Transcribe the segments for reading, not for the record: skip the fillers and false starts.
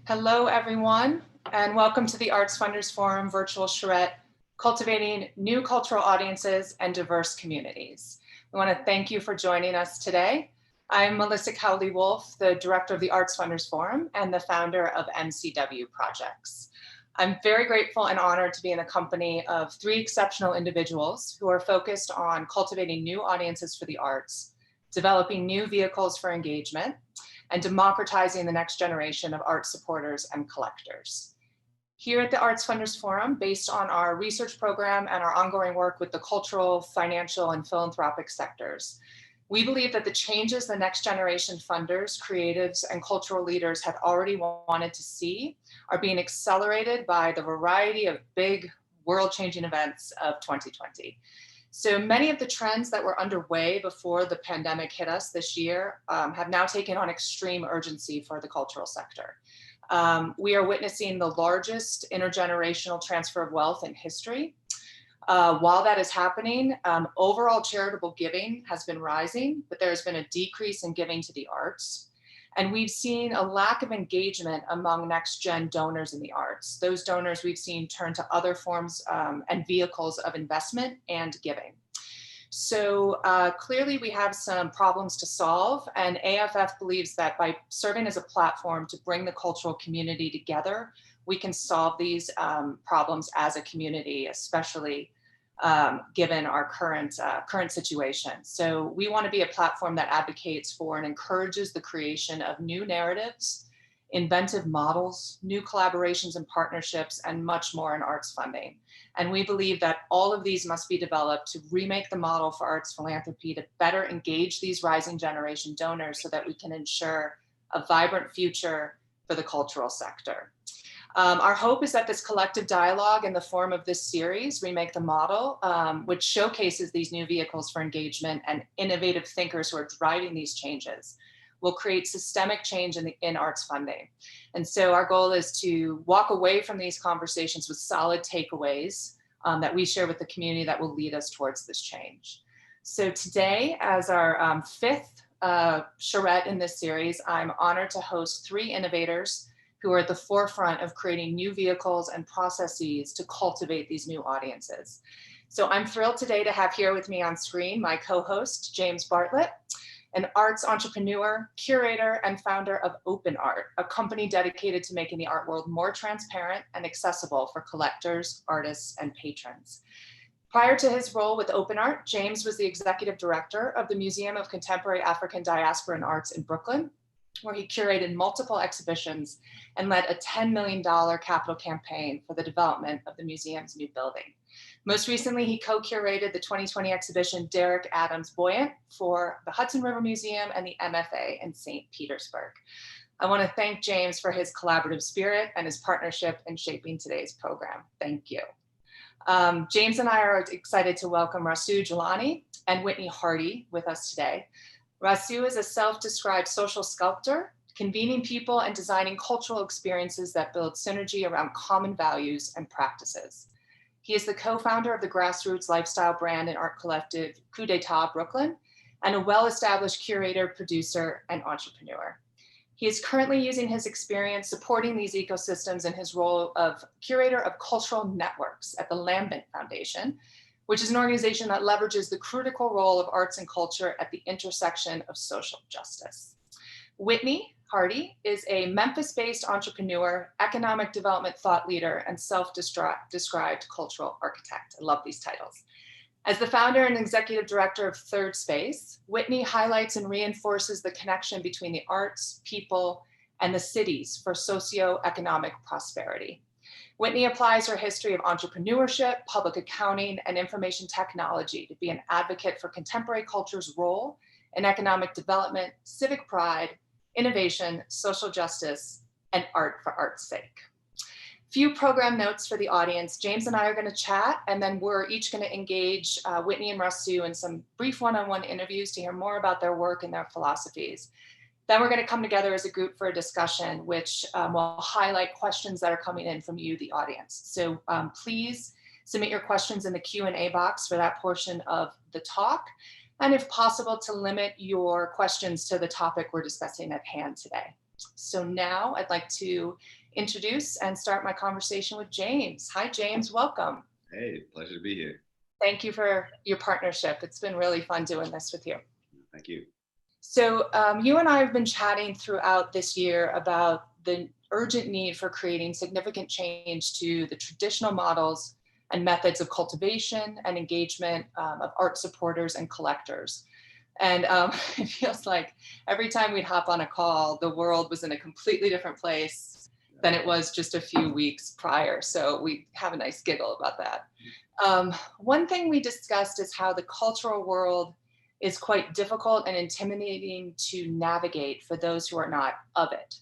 Hello, everyone, and welcome to the Arts Funders Forum virtual charrette, Cultivating New Cultural Audiences and Diverse Communities. We want to thank you for joining us today. I'm Melissa Cowley Wolf, the director of the Arts Funders Forum and the founder of MCW Projects. I'm very grateful and honored to be in the company of three exceptional individuals who are focused on cultivating new audiences for the arts, developing new vehicles for engagement, and democratizing the next generation of art supporters and collectors. Here at the Arts Funders Forum, based on our research program and our ongoing work with the cultural, financial, and philanthropic sectors, we believe that the changes the next generation funders, creatives, and cultural leaders had already wanted to see are being accelerated by the variety of big world-changing events of 2020. So many of the trends that were underway before the pandemic hit us this year have now taken on extreme urgency for the cultural sector. We are witnessing the largest intergenerational transfer of wealth in history. While that is happening, overall charitable giving has been rising, but there's been a decrease in giving to the arts. And we've seen a lack of engagement among next-gen donors in the arts. Those donors we've seen turn to other forms and vehicles of investment and giving. So clearly we have some problems to solve, and AFF believes that by serving as a platform to bring the cultural community together, we can solve these problems as a community, especially given our current situation. So we want to be a platform that advocates for and encourages the creation of new narratives, inventive models, new collaborations and partnerships, and much more in arts funding. And we believe that all of these must be developed to remake the model for arts philanthropy to better engage these rising generation donors so that we can ensure a vibrant future for the cultural sector. Our hope is that this collective dialogue in the form of this series, Remake the Model, which showcases these new vehicles for engagement and innovative thinkers who are driving these changes, will create systemic change in arts funding. And so our goal is to walk away from these conversations with solid takeaways that we share with the community that will lead us towards this change. So today, as our fifth charrette in this series, I'm honored to host three innovators who are at the forefront of creating new vehicles and processes to cultivate these new audiences. So I'm thrilled today to have here with me on screen my co-host, James Bartlett, an arts entrepreneur, curator, and founder of OpenArt, a company dedicated to making the art world more transparent and accessible for collectors, artists, and patrons. Prior to his role with OpenArt, James was the executive director of the Museum of Contemporary African Diaspora and Arts in Brooklyn, where he curated multiple exhibitions and led a $10 million capital campaign for the development of the museum's new building. Most recently, he co-curated the 2020 exhibition Derek Adams Buoyant for the Hudson River Museum and the MFA in St. Petersburg. I want to thank James for his collaborative spirit and his partnership in shaping today's program. Thank you. James and I are excited to welcome Rasu, Jilani, and Whitney Hardy with us today. Rasu is a self-described social sculptor, convening people and designing cultural experiences that build synergy around common values and practices. He is the co-founder of the grassroots lifestyle brand and art collective Coup d'Etat Brooklyn, and a well-established curator, producer, and entrepreneur. He is currently using his experience supporting these ecosystems in his role of curator of cultural networks at the LAMBENT Foundation, which is an organization that leverages the critical role of arts and culture at the intersection of social justice. Whitney Hardy is a Memphis-based entrepreneur, economic development thought leader, and self-described cultural architect. I love these titles. As the founder and executive director of Third Space, Whitney highlights and reinforces the connection between the arts, people, and the cities for socioeconomic prosperity. Whitney applies her history of entrepreneurship, public accounting, and information technology to be an advocate for contemporary culture's role in economic development, civic pride, innovation, social justice, and art for art's sake. Few program notes for the audience. James and I are going to chat, and then we're each going to engage Whitney and Rasu in some brief one-on-one interviews to hear more about their work and their philosophies. Then we're going to come together as a group for a discussion, which will highlight questions that are coming in from you, the audience. So please submit your questions in the Q&A box for that portion of the talk. And if possible, to limit your questions to the topic we're discussing at hand today. So now I'd like to introduce and start my conversation with James. Hi, James, welcome. Hey, pleasure to be here. Thank you for your partnership. It's been really fun doing this with you. Thank you. So you and I have been chatting throughout this year about the urgent need for creating significant change to the traditional models and methods of cultivation and engagement of art supporters and collectors. And it feels like every time we'd hop on a call, the world was in a completely different place than it was just a few weeks prior. So we have a nice giggle about that. One thing we discussed is how the cultural world is quite difficult and intimidating to navigate for those who are not of it.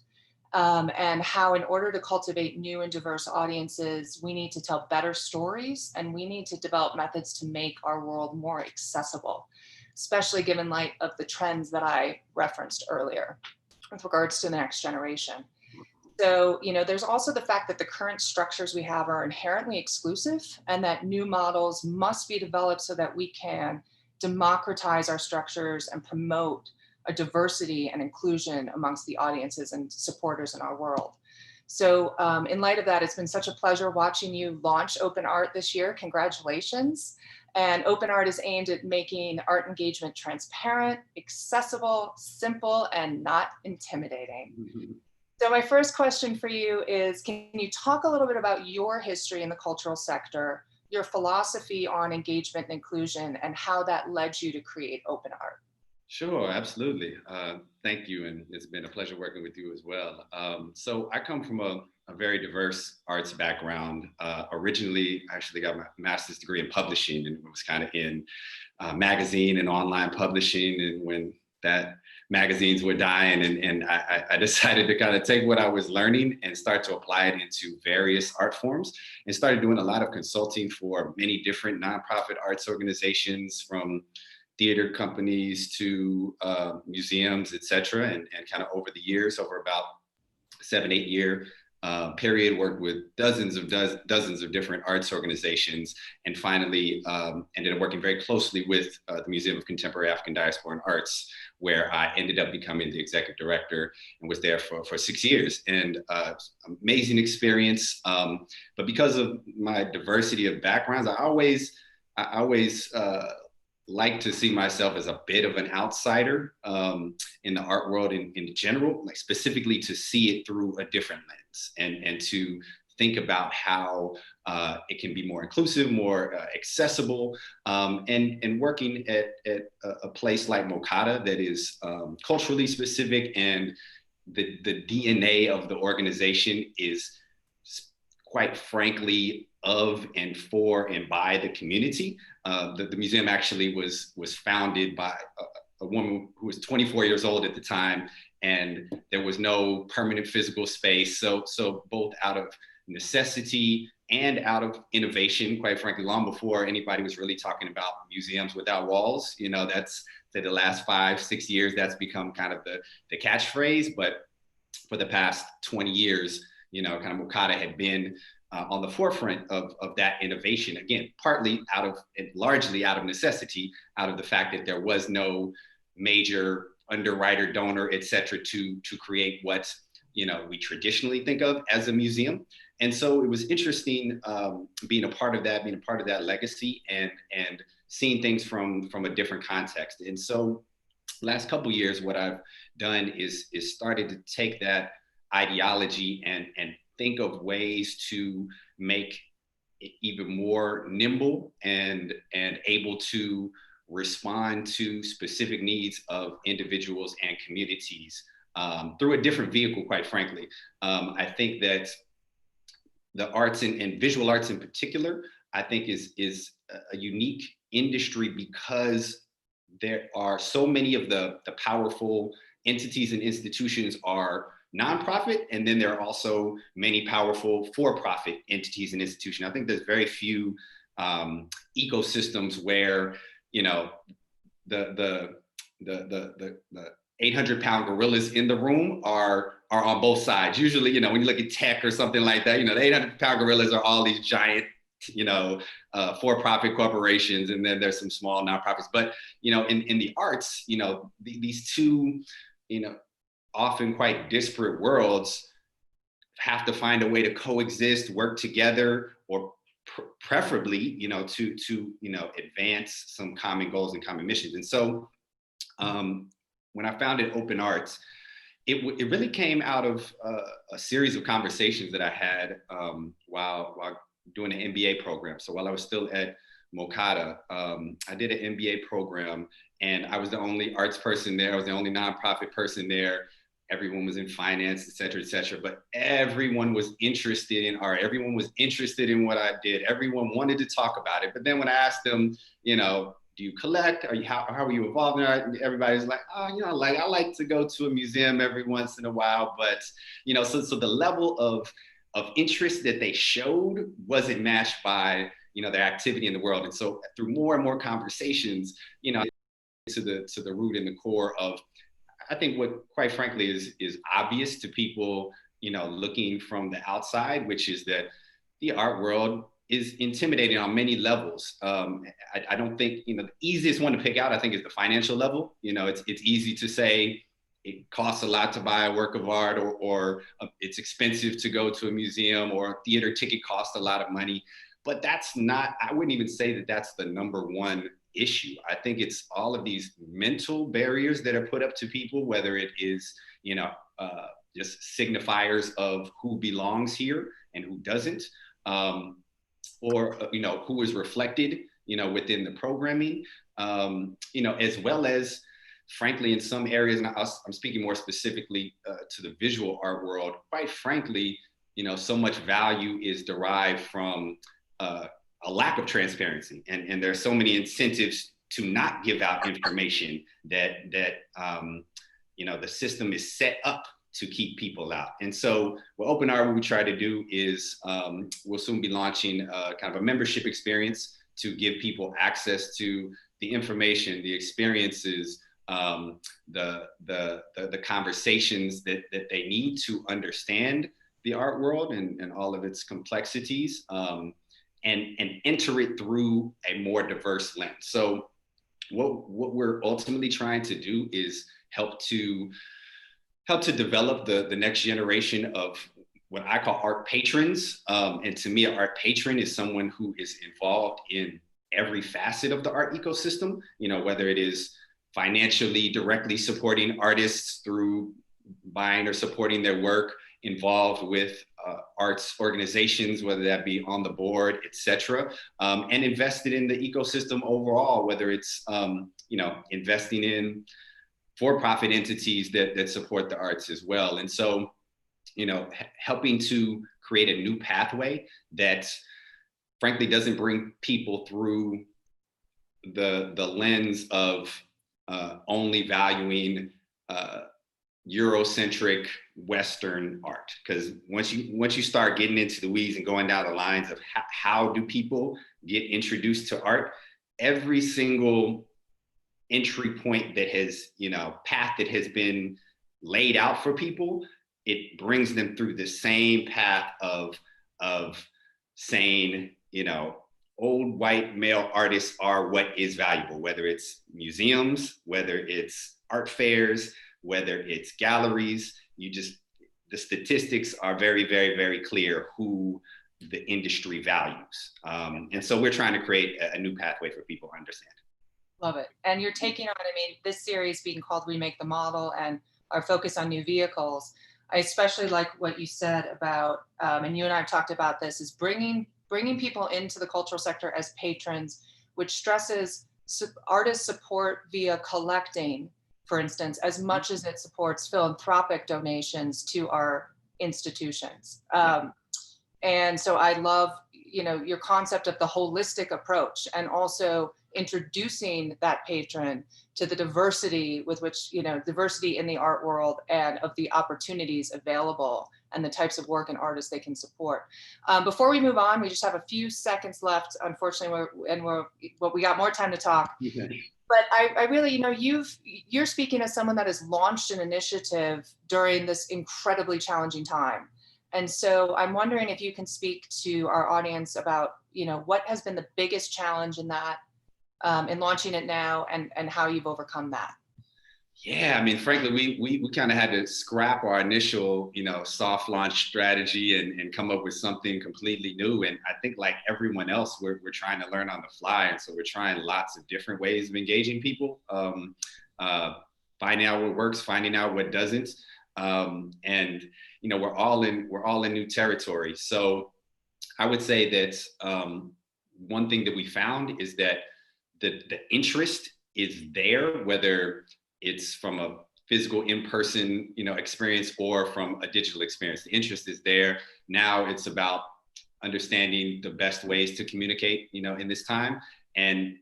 And how in order to cultivate new and diverse audiences, we need to tell better stories and we need to develop methods to make our world more accessible, especially given light of the trends that I referenced earlier with regards to the next generation. So, there's also the fact that the current structures we have are inherently exclusive and that new models must be developed so that we can democratize our structures and promote a diversity and inclusion amongst the audiences and supporters in our world. So in light of that, it's been such a pleasure watching you launch OpenArt this year. Congratulations. And OpenArt is aimed at making art engagement transparent, accessible, simple, and not intimidating. So my first question for you is, can you talk a little bit about your history in the cultural sector, your philosophy on engagement and inclusion, and how that led you to create OpenArt? Sure, absolutely. Thank you. And it's been a pleasure working with you as well. So I come from a very diverse arts background. Originally, I actually got my master's degree in publishing, and it was kind of in magazine and online publishing. And when that magazines were dying, and I decided to kind of take what I was learning and start to apply it into various art forms, and started doing a lot of consulting for many different nonprofit arts organizations, from theater companies to museums, et cetera. And kind of over the years, over about 7-8 year period, worked with dozens of different arts organizations, and finally ended up working very closely with the Museum of Contemporary African Diaspora and Arts, where I ended up becoming the executive director and was there for 6 years. And amazing experience. But because of my diversity of backgrounds, I always like to see myself as a bit of an outsider in the art world in general, like specifically to see it through a different lens, and to think about how it can be more inclusive, more accessible, and working at a place like Mokata that is culturally specific, and the DNA of the organization is quite frankly of and for and by the community. The museum actually was founded by a woman who was 24 years old at the time, and there was no permanent physical space. So both out of necessity and out of innovation, quite frankly, long before anybody was really talking about museums without walls. That's, say, the last 5-6 years, that's become kind of the catchphrase. But for the past 20 years, kind of Mokata had been on the forefront of that innovation, again, largely out of necessity, out of the fact that there was no major underwriter, donor, et cetera, to create what we traditionally think of as a museum. And so it was interesting being a part of that legacy, and seeing things from a different context. And so last couple of years, what I've done is started to take that ideology and think of ways to make it even more nimble and able to respond to specific needs of individuals and communities through a different vehicle, quite frankly. I think that the arts and visual arts in particular, I think is a unique industry, because there are so many of the powerful entities and institutions are nonprofit, and then there are also many powerful for-profit entities and institutions. I think there's very few ecosystems where the 800-pound gorillas in the room are on both sides. Usually, when you look at tech or something like that, the 800-pound gorillas are all these giant, for-profit corporations, and then there's some small nonprofits. But in the arts, these two, often quite disparate worlds have to find a way to coexist, work together, or preferably, to advance some common goals and common missions. And so when I founded OpenArt, it really came out of a series of conversations that I had while doing an MBA program. So while I was still at Mokata, I did an MBA program, and I was the only arts person there. I was the only nonprofit person there. Everyone was in finance, et cetera, et cetera. But everyone was interested in art. Everyone was interested in what I did. Everyone wanted to talk about it. But then when I asked them, do you collect? How are you involved in art? Everybody's like, oh, I like to go to a museum every once in a while. But, so the level of interest that they showed wasn't matched by, their activity in the world. And so through more and more conversations, to the root and the core of, I think, what quite frankly is obvious to people, looking from the outside, which is that the art world is intimidating on many levels. I don't think, the easiest one to pick out, I think, is the financial level. It's easy to say it costs a lot to buy a work of art, or it's expensive to go to a museum, or a theater ticket costs a lot of money. But that's not, I wouldn't even say that that's the number one issue. I think it's all of these mental barriers that are put up to people, whether it is, just signifiers of who belongs here and who doesn't, or, who is reflected, within the programming, as well as, frankly, in some areas, and I'm speaking more specifically to the visual art world, quite frankly, so much value is derived from a lack of transparency, and there's so many incentives to not give out information that the system is set up to keep people out. And so with OpenArt, what we try to do is we'll soon be launching kind of a membership experience to give people access to the information, the experiences, the conversations that they need to understand the art world and all of its complexities, and enter it through a more diverse lens. So what we're ultimately trying to do is help to develop the next generation of what I call art patrons. And to me, an art patron is someone who is involved in every facet of the art ecosystem, whether it is financially directly supporting artists through buying or supporting their work, involved with arts organizations, whether that be on the board, et cetera, and invested in the ecosystem overall, whether it's investing in for-profit entities that support the arts as well. And so, helping to create a new pathway that frankly doesn't bring people through the lens of only valuing Eurocentric Western art. Because once you start getting into the weeds and going down the lines of how do people get introduced to art, every single entry point that has, path that has been laid out for people, it brings them through the same path of saying, old white male artists are what is valuable, whether it's museums, whether it's art fairs, whether it's galleries. The statistics are very, very, very clear who the industry values. And so we're trying to create a new pathway for people to understand. Love it. And you're taking on, this series being called Remake the Model and our focus on new vehicles. I especially like what you said about, and you and I have talked about this, is bringing people into the cultural sector as patrons, which stresses artist support via collecting, for instance, as much as it supports philanthropic donations to our institutions. And so I love, your concept of the holistic approach, and also introducing that patron to the diversity with which, diversity in the art world and of the opportunities available and the types of work and artists they can support. Before we move on, we just have a few seconds left, unfortunately, we got more time to talk. Okay. But I really, you're speaking as someone that has launched an initiative during this incredibly challenging time. And so I'm wondering if you can speak to our audience about, what has been the biggest challenge in that, in launching it now, and how you've overcome that. Yeah, I mean, frankly, we kind of had to scrap our initial, soft launch strategy and come up with something completely new. And I think like everyone else, we're trying to learn on the fly. And so we're trying lots of different ways of engaging people, finding out what works, finding out what doesn't. And we're all in new territory. So I would say that one thing that we found is that the interest is there, whether it's from a physical in-person experience or from a digital experience. The interest is there. Now it's about understanding the best ways to communicate in this time, and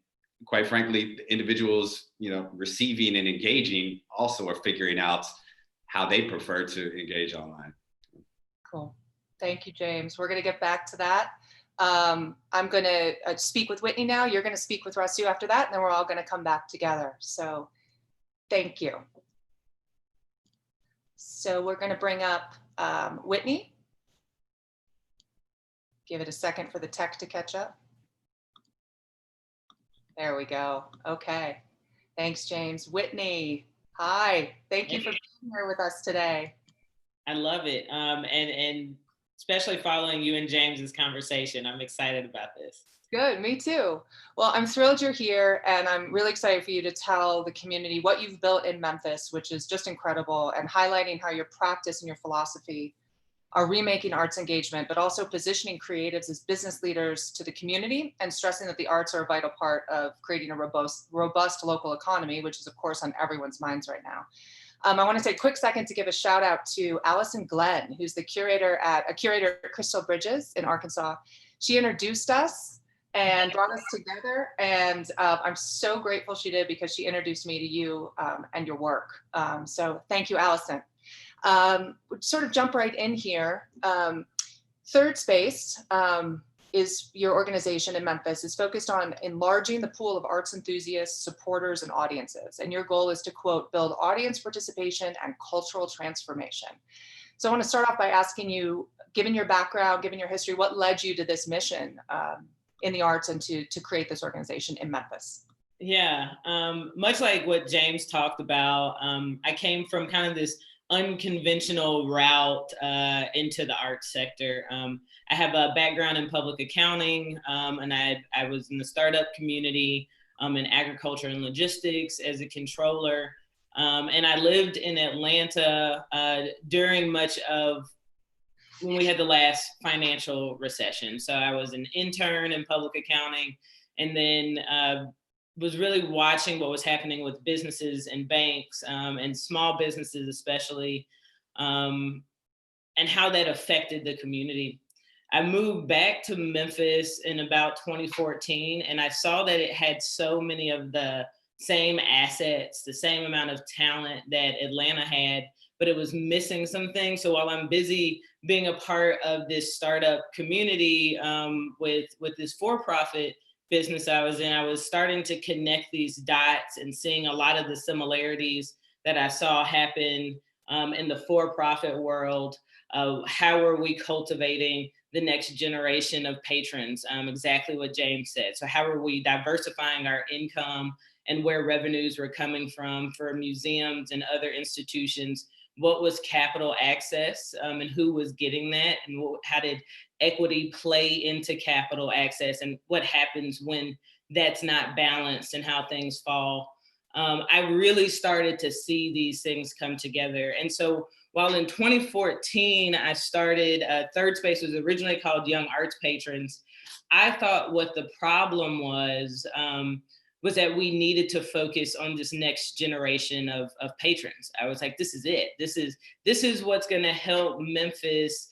quite frankly, the individuals receiving and engaging also are figuring out how they prefer to engage online. Cool. Thank you, James. We're going to get back to that. I'm going to speak with Whitney now. You're going to speak with Rasu after that, and then we're all going to come back together. So thank you. So we're going to bring up Whitney. Give it a second for the tech to catch up. There we go. Okay. Thanks, James. Whitney, hi. Thank you for being here with us today. I love it. And especially following you and James's conversation. I'm excited about this. Good, me too. Well, I'm thrilled you're here, and I'm really excited for you to tell the community what you've built in Memphis, which is just incredible, and highlighting how your practice and your philosophy are remaking arts engagement, but also positioning creatives as business leaders to the community and stressing that the arts are a vital part of creating a robust local economy, which is of course on everyone's minds right now. I want to take a quick second to give a shout out to Allison Glenn, who's the curator at Crystal Bridges in Arkansas. She introduced us and brought us together, and I'm so grateful she did, because she introduced me to you and your work. So thank you, Allison. Sort of jump right in here. Third Space is your organization in Memphis, is focused on enlarging the pool of arts enthusiasts, supporters, and audiences. And your goal is to, quote, build audience participation and cultural transformation. So I want to start off by asking you, given your background, given your history, what led you to this mission in the arts and to create this organization in Memphis? Yeah, much like what James talked about, I came from kind of this unconventional route into the arts sector. I have a background in public accounting, and I was in the startup community in agriculture and logistics as a controller. And I lived in Atlanta during much of when we had the last financial recession. So I was an intern in public accounting, and then was really watching what was happening with businesses and banks and small businesses especially, and how that affected the community. I moved back to Memphis in about 2014, and I saw that it had so many of the same assets, the same amount of talent that Atlanta had, but it was missing some things. So while I'm busy being a part of this startup community with this for-profit business I was in, I was starting to connect these dots and seeing a lot of the similarities that I saw happen in the for-profit world. How are we cultivating the next generation of patrons? Exactly what James said. So how are we diversifying our income and where revenues were coming from for museums and other institutions? What was capital access and who was getting that? And how did equity play into capital access, and what happens when that's not balanced and how things fall? I really started to see these things come together. And so while in 2014, I started, Third Space was originally called Young Arts Patrons, I thought what the problem was that we needed to focus on this next generation of patrons. I was like, this is it. This is what's gonna help Memphis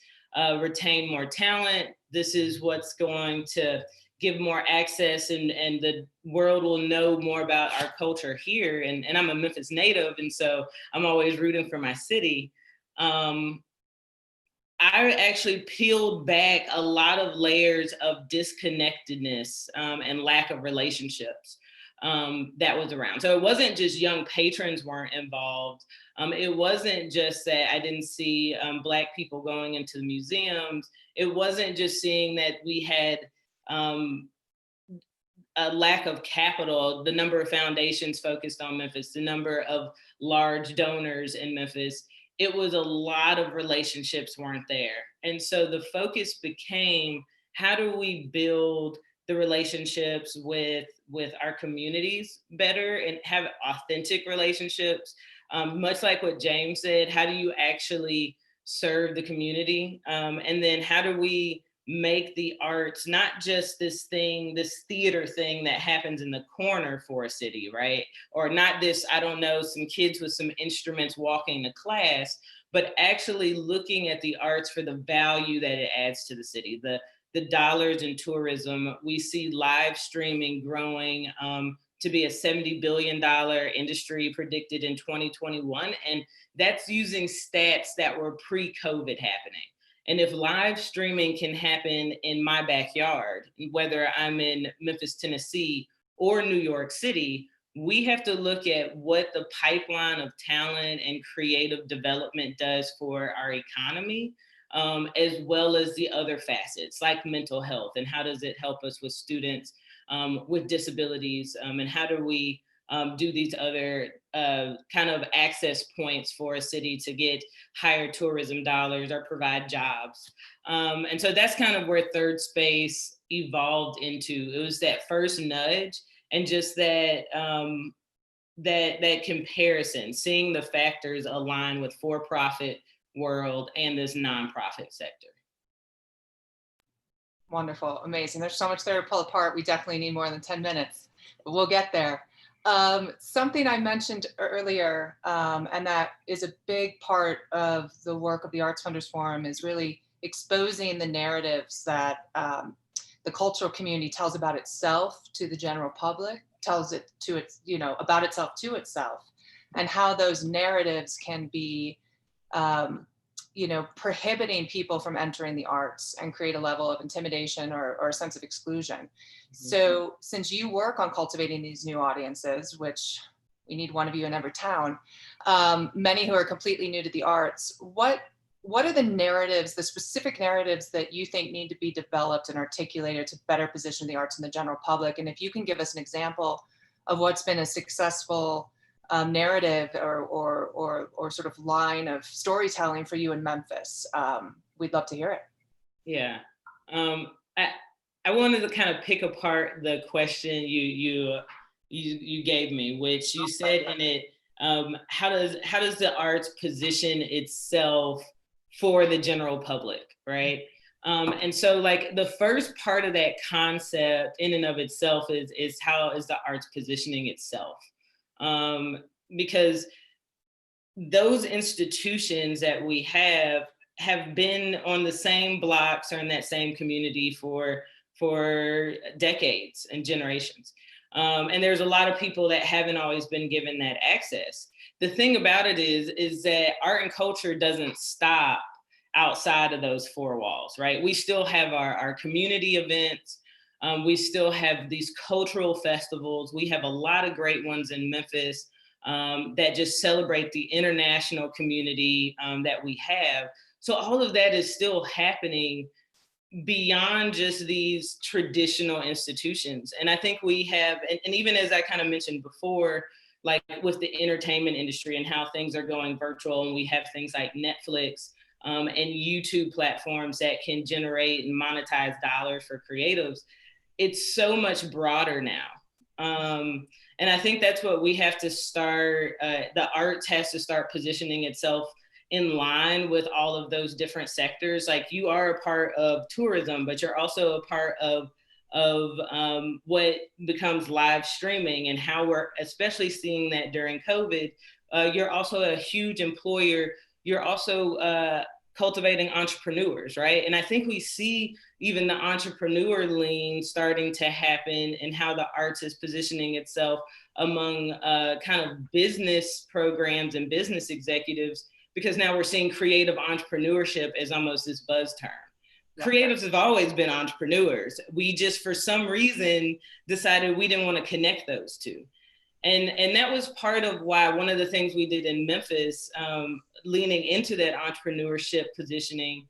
retain more talent. This is what's going to give more access, and the world will know more about our culture here. And I'm a Memphis native, and so I'm always rooting for my city. I actually peeled back a lot of layers of disconnectedness and lack of relationships that was around. So it wasn't just young patrons weren't involved. It wasn't just that I didn't see Black people going into the museums. It wasn't just seeing that we had a lack of capital, the number of foundations focused on Memphis, the number of large donors in Memphis, it was a lot of relationships weren't there. And so the focus became, how do we build the relationships with our communities better and have authentic relationships? Much like what James said, how do you actually serve the community? And then how do we make the arts not just this thing, this theater thing that happens in the corner for a city, right? Or not this, I don't know, some kids with some instruments walking to class, but actually looking at the arts for the value that it adds to the city, the dollars in tourism. We see live streaming growing to be a $70 billion industry predicted in 2021. And that's using stats that were pre-COVID happening. And if live streaming can happen in my backyard, whether I'm in Memphis, Tennessee, or New York City, we have to look at what the pipeline of talent and creative development does for our economy, as well as the other facets like mental health, and how does it help us with students with disabilities, and how do we do these other kind of access points for a city to get higher tourism dollars or provide jobs. And so that's kind of where Third Space evolved into. It was that first nudge and just that that comparison, seeing the factors align with for-profit world and this nonprofit sector. Wonderful, amazing. There's so much there to pull apart. We definitely need more than 10 minutes, but we'll get there. Something I mentioned earlier, and that is a big part of the work of the Arts Funders Forum, is really exposing the narratives that the cultural community tells about itself to the general public, tells it to its, about itself to itself, and how those narratives can be prohibiting people from entering the arts and create a level of intimidation or a sense of exclusion. Mm-hmm. So since you work on cultivating these new audiences, which we need one of you in every town, many who are completely new to the arts, what are the narratives, the specific narratives that you think need to be developed and articulated to better position the arts in the general public? And if you can give us an example of what's been a successful narrative or sort of line of storytelling for you in Memphis, we'd love to hear it. Yeah, I wanted to kind of pick apart the question you gave me, which you said in it, how does the arts position itself for the general public, right? And so like the first part of that concept in and of itself is how is the arts positioning itself? Because those institutions that we have been on the same blocks or in that same community for decades and generations. And there's a lot of people that haven't always been given that access. The thing about it is that art and culture doesn't stop outside of those four walls, right? We still have our community events. We still have these cultural festivals. We have a lot of great ones in Memphis that just celebrate the international community that we have. So all of that is still happening beyond just these traditional institutions. And I think we have, and even as I kind of mentioned before, like with the entertainment industry and how things are going virtual, and we have things like Netflix and YouTube platforms that can generate and monetize dollars for creatives. It's so much broader now. And I think that's what we have to start, the arts has to start positioning itself in line with all of those different sectors. Like you are a part of tourism, but you're also a part of what becomes live streaming, and how we're especially seeing that during COVID. You're also a huge employer. You're also cultivating entrepreneurs, right? And I think we see even the entrepreneur lean starting to happen, and how the arts is positioning itself among kind of business programs and business executives, because now we're seeing creative entrepreneurship as almost this buzz term. Yeah. Creatives have always been entrepreneurs. We just, for some reason, decided we didn't want to connect those two. And that was part of why one of the things we did in Memphis, leaning into that entrepreneurship positioning,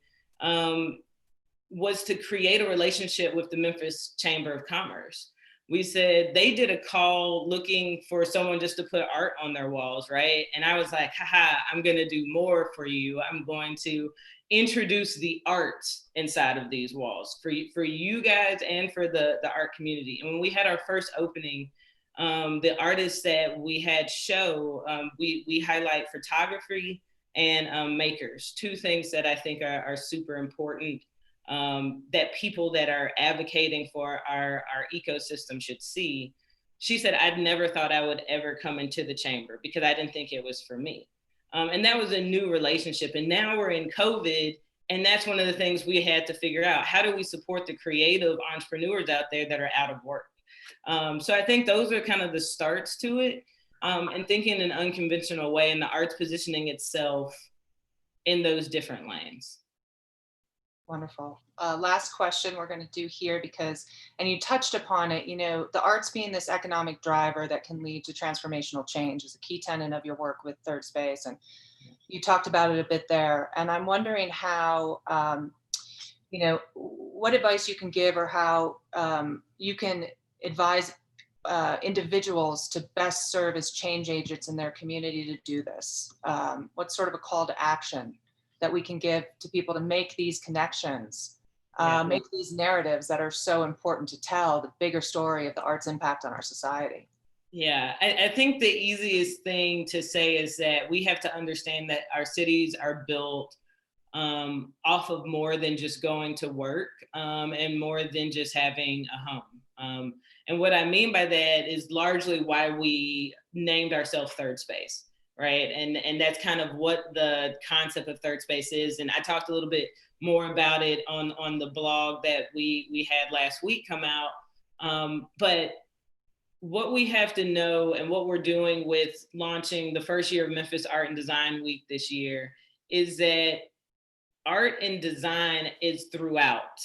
was to create a relationship with the Memphis Chamber of Commerce. we said they did a call looking for someone just to put art on their walls, right? And I was like, haha, I'm gonna do more for you. I'm going to introduce the art inside of these walls for you guys and for the art community. And when we had our first opening, the artists that we had show, we highlight photography and makers, two things that I think are super important, that people that are advocating for our ecosystem should see. She said, I'd never thought I would ever come into the chamber because I didn't think it was for me. And that was a new relationship. And now we're in COVID, and that's one of the things we had to figure out. How do we support the creative entrepreneurs out there that are out of work? So I think those are kind of the starts to it, and thinking in an unconventional way, and the arts positioning itself in those different lanes. Wonderful. Last question we're going to do here, because, and you touched upon it, you know, the arts being this economic driver that can lead to transformational change is a key tenet of your work with Third Space. And you talked about it a bit there. And I'm wondering how, you know, what advice you can give, or how you can advise individuals to best serve as change agents in their community to do this. What's sort of a call to action that we can give to people to make these connections, make these narratives that are so important to tell the bigger story of the art's impact on our society? Yeah, I think the easiest thing to say is that we have to understand that our cities are built off of more than just going to work, and more than just having a home. And what I mean by that is largely why we named ourselves Third Space. Right. And that's kind of what the concept of Third Space is. And I talked a little bit more about it on the blog that we had last week come out. But what we have to know, and what we're doing with launching the first year of Memphis Art and Design Week this year, is that art and design is throughout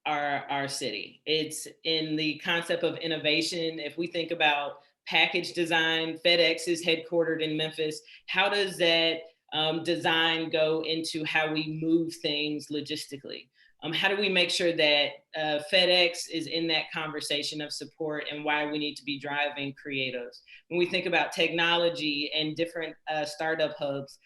our city. It's in the concept of innovation. If we think about package design, FedEx is headquartered in Memphis. How does that design go into how we move things logistically? How do we make sure that FedEx is in that conversation of support, and why we need to be driving creatives? When we think about technology and different startup hubs,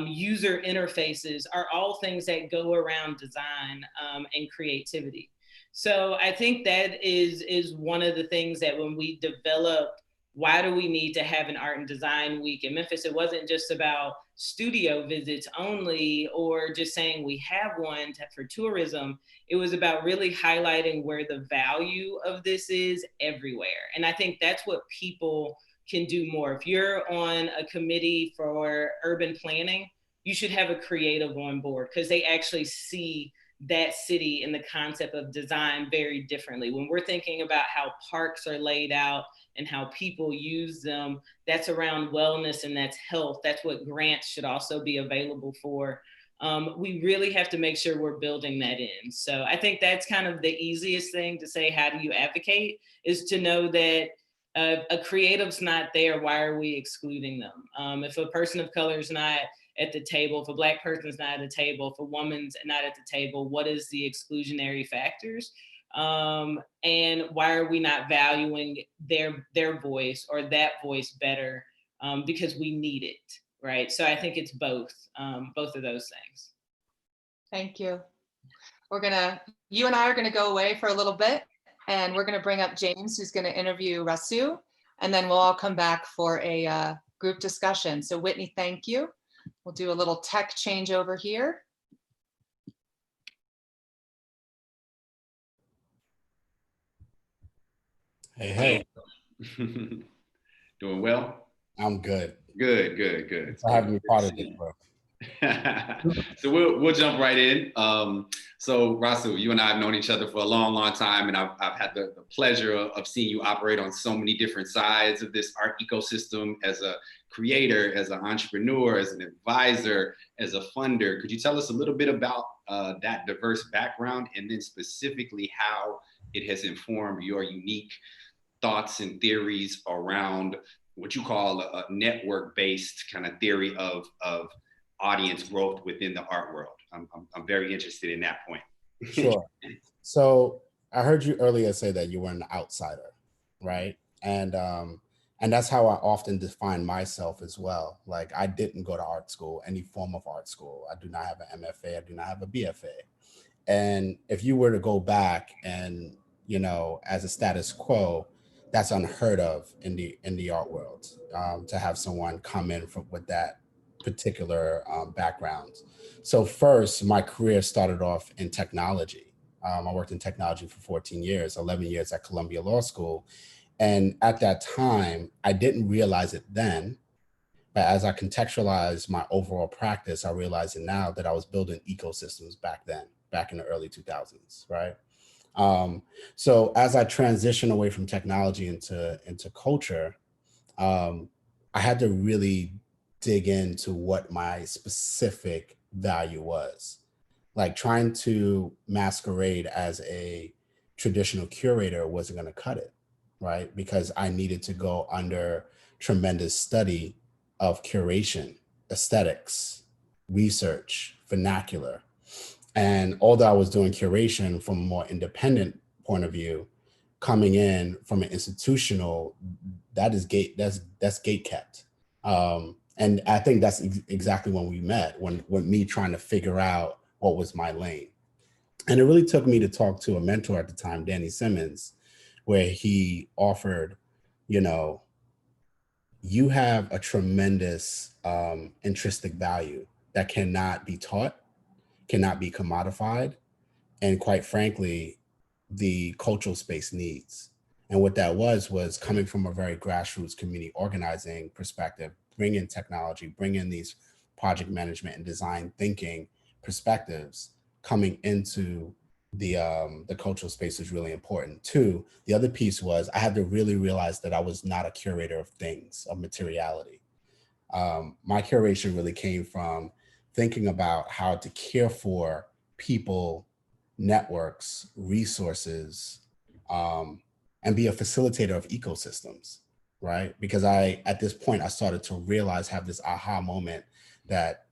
user interfaces are all things that go around design and creativity. So I think that is one of the things that when we developed, why do we need to have an art and design week in Memphis? It wasn't just about studio visits only, or just saying we have one for tourism. It was about really highlighting where the value of this is everywhere. And I think that's what people can do more. If you're on a committee for urban planning, you should have a creative on board, because they actually see that city and the concept of design very differently. When we're thinking about how parks are laid out and how people use them, that's around wellness and that's health. That's what grants should also be available for. We really have to make sure we're building that in. So I think that's kind of the easiest thing to say, how do you advocate, is to know that a creative's not there, why are we excluding them? If a person of color is not at the table, if a Black person's not at the table, if a woman's not at the table, what is the exclusionary factors? And why are we not valuing their voice or that voice better? Because we need it, right? So I think it's both of those things. Thank you. You and I are gonna go away for a little bit, and we're gonna bring up James, who's gonna interview Rasu, and then we'll all come back for a group discussion. So Whitney, thank you. We'll do a little tech change over here. Hey. Doing well? I'm good. Good. I have you part of this, bro. So we'll jump right in. So Rasu, you and I have known each other for a long time, and I've had the pleasure of seeing you operate on so many different sides of this art ecosystem, as a creator, as an entrepreneur, as an advisor, as a funder. Could you tell us a little bit about that diverse background, and then specifically how it has informed your unique thoughts and theories around what you call a network-based kind of theory of audience growth within the art world? I'm very interested in that point. Sure. So I heard you earlier say that you were an outsider. right? And that's how I often define myself as well. Like I didn't go to art school, any form of art school. I do not have an MFA. I do not have a BFA. And if you were to go back and, as a status quo, that's unheard of in the art world, to have someone come in with that particular background. So first, my career started off in technology. I worked in technology for 14 years, 11 years at Columbia Law School. And at that time, I didn't realize it then, but as I contextualized my overall practice, I realized it now that I was building ecosystems back then, back in the early 2000s, right? So as I transitioned away from technology into culture, I had to really dig into what my specific value was. Like trying to masquerade as a traditional curator wasn't going to cut it, right? Because I needed to go under tremendous study of curation, aesthetics, research, vernacular. And although I was doing curation from a more independent point of view, coming in from an institutional, that's gate kept. And I think that's exactly when we met, when me trying to figure out what was my lane. And it really took me to talk to a mentor at the time, Danny Simmons, where he offered, you know, you have a tremendous intrinsic value that cannot be taught, cannot be commodified, and quite frankly, the cultural space needs. And what that was coming from a very grassroots community organizing perspective, bring in technology, bring in these project management and design thinking perspectives coming into the cultural space is really important. Two, the other piece was I had to really realize that I was not a curator of things, of materiality. My curation really came from thinking about how to care for people, networks, resources, and be a facilitator of ecosystems, right? Because at this point, I started to realize, have this aha moment that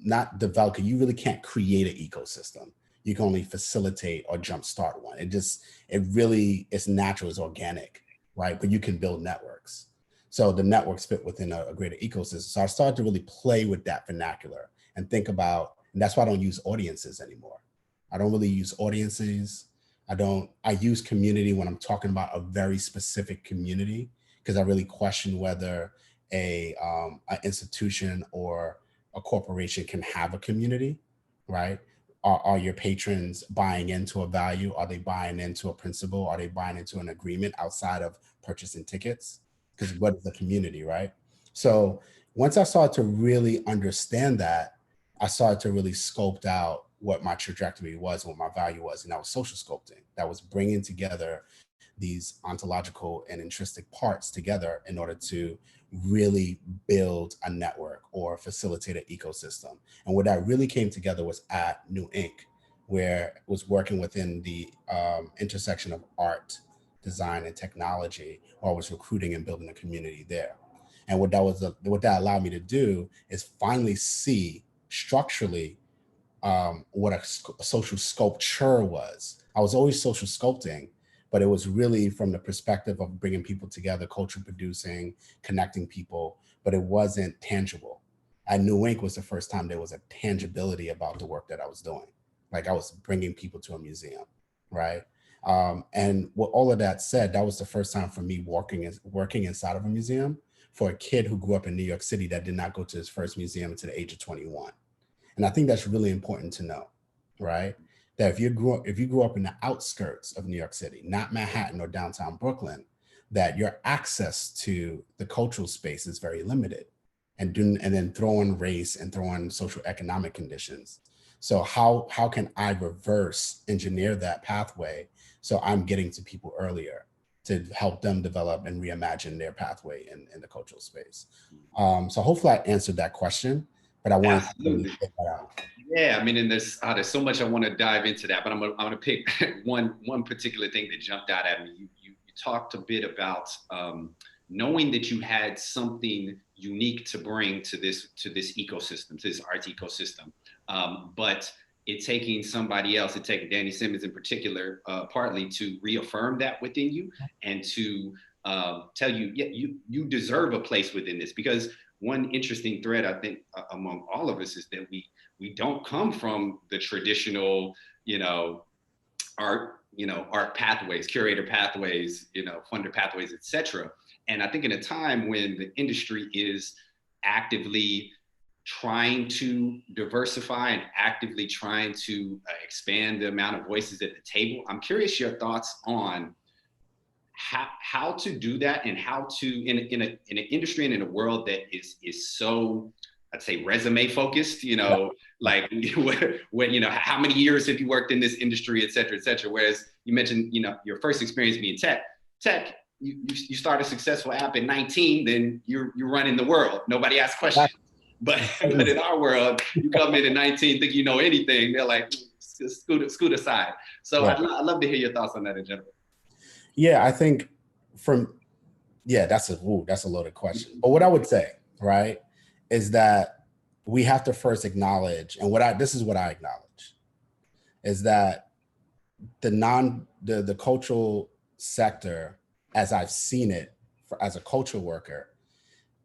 not develop, you really can't create an ecosystem. You can only facilitate or jumpstart one. It really, it's natural, it's organic, right? But you can build networks. So the networks fit within a greater ecosystem. So I started to really play with that vernacular and think about, and that's why I don't use audiences anymore. I don't really use audiences. I use community when I'm talking about a very specific community, because I really question whether an institution or a corporation can have a community, right? Are your patrons buying into a value? Are they buying into a principle? Are they buying into an agreement outside of purchasing tickets? Because what is the community, right? So once I started to really understand that, I started to really sculpt out what my trajectory was, what my value was, and that was social sculpting. That was bringing together these ontological and intrinsic parts together in order to really build a network or facilitate an ecosystem. And where that really came together was at New Inc., where it was working within the intersection of art, design, and technology, or I was recruiting and building a community there. And what that allowed me to do is finally see structurally what a social sculpture was. I was always social sculpting, but it was really from the perspective of bringing people together, culture producing, connecting people, but it wasn't tangible. At New Inc. was the first time there was a tangibility about the work that I was doing. Like I was bringing people to a museum, right? And with all of that said, that was the first time for me working inside of a museum for a kid who grew up in New York City that did not go to his first museum until the age of 21. And I think that's really important to know, right? That if you grew up in the outskirts of New York City, not Manhattan or downtown Brooklyn, that your access to the cultural space is very limited. And then throw in race and throw in social economic conditions. So how can I reverse engineer that pathway so I'm getting to people earlier to help them develop and reimagine their pathway in the cultural space? So hopefully I answered that question, but I wanted to really get that out. Yeah, I mean, and there's so much I want to dive into that, but I'm gonna pick one particular thing that jumped out at me. You talked a bit about knowing that you had something unique to bring to this ecosystem, to this art ecosystem, but it taking somebody else, it taking Danny Simmons in particular, partly to reaffirm that within you and to tell you, yeah, you deserve a place within this. Because one interesting thread, I think, among all of us is that we don't come from the traditional, art pathways, curator pathways, funder pathways, et cetera. And I think in a time when the industry is actively trying to diversify and actively trying to expand the amount of voices at the table, I'm curious your thoughts on how to do that, and how to, in an industry and in a world that is so, I'd say, resume focused, like when, how many years have you worked in this industry, et cetera, et cetera. Whereas you mentioned, your first experience being tech, you start a successful app at 19, then you're running the world. Nobody asks questions. But in our world, you come in at 19, think you know anything. They're like, scoot aside. So I'd love to hear your thoughts on that in general. Yeah, I think that's a loaded question. But what I would say, right, is that we have to first acknowledge, and this is what I acknowledge, is that the cultural sector, as I've seen it as a cultural worker,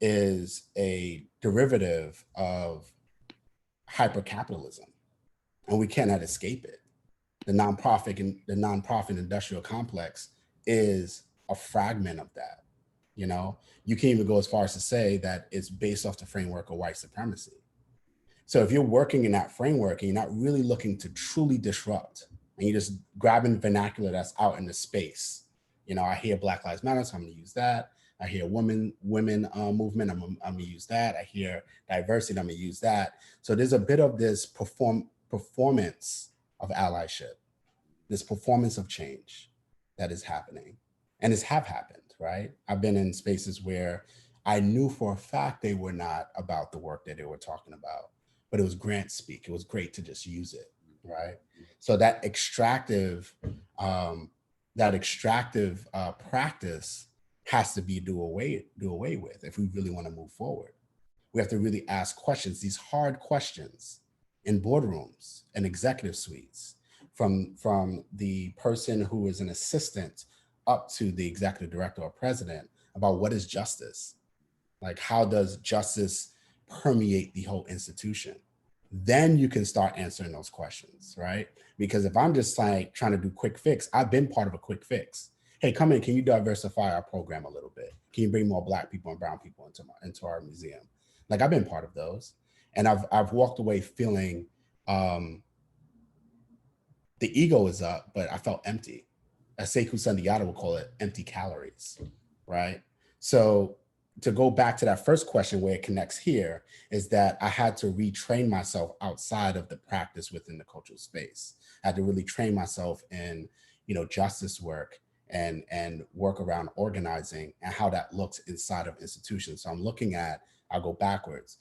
is a derivative of hypercapitalism, and we cannot escape it. The nonprofit industrial complex is a fragment of that. You can even go as far as to say that it's based off the framework of white supremacy. So if you're working in that framework and you're not really looking to truly disrupt, and you're just grabbing vernacular that's out in the space, I hear Black Lives Matter, so I'm going to use that. I hear women movement, I'm going to use that. I hear diversity, I'm going to use that. So there's a bit of this performance of allyship, this performance of change that is happening, and have happened, right? I've been in spaces where I knew for a fact they were not about the work that they were talking about, but it was grant speak. It was great to just use it, right? So that extractive practice has to be do away with if we really want to move forward. We have to really ask questions, these hard questions, in boardrooms and executive suites, from the person who is an assistant up to the executive director or president, about what is justice? Like, how does justice permeate the whole institution? Then you can start answering those questions, right? Because if I'm just like trying to do quick fix, I've been part of a quick fix. Hey, come in, can you diversify our program a little bit? Can you bring more Black people and brown people into our museum? Like, I've been part of those. And I've walked away feeling the ego is up, but I felt empty. As Sekou Sundiata would call it, empty calories, right? So to go back to that first question where it connects here, is that I had to retrain myself outside of the practice within the cultural space. I had to really train myself in, justice work and work around organizing and how that looks inside of institutions. So I'm looking at, I'll go backwards,